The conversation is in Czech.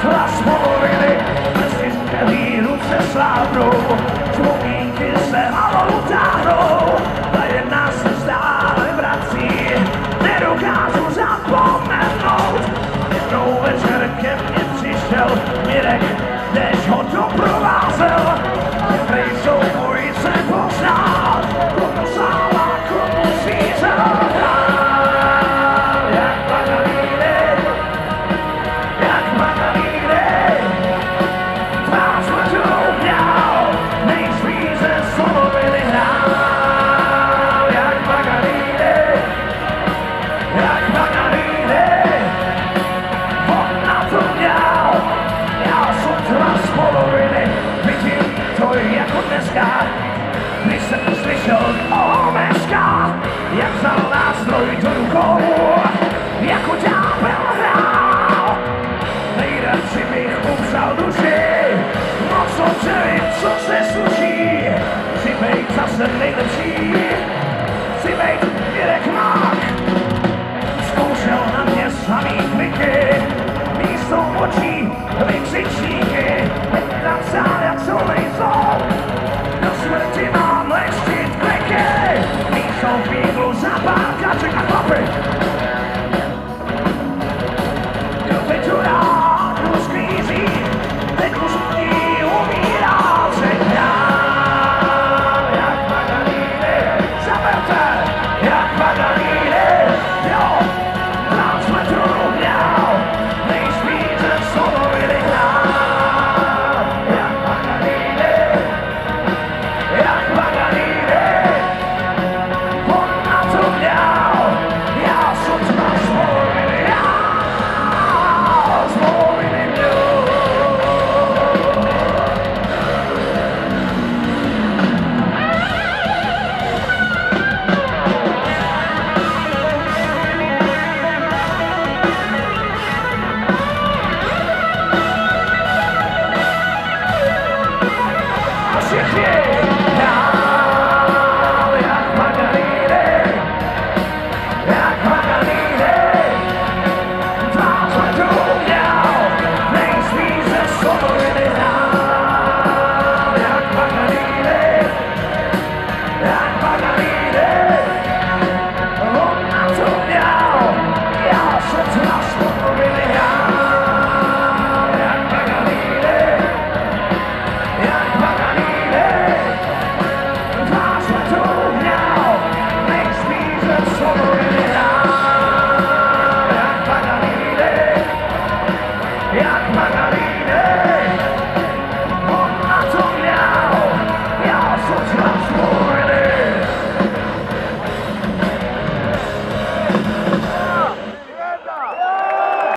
sotva spoloviny, prsty zbělý ruce slábnou, vzpomínky se hlavou táhnou, a jedna se stále vrací, nedokážu zapomenout. Jednou večer ke mně přišel Mirek, než ho doprovázel, prej soubojice poznal, komu sála, komu svízel. Když jsem slyšel toho meška, jak vzal nástroj do rukou, jako ďábel hrál. Nejradši bych upřál duši, moc odřevit, co se sluší. Chci bejt zase nejlepší, chci bejt Mirek Mák. Zkoušel na mě samý kliky, místo očí vykřičí.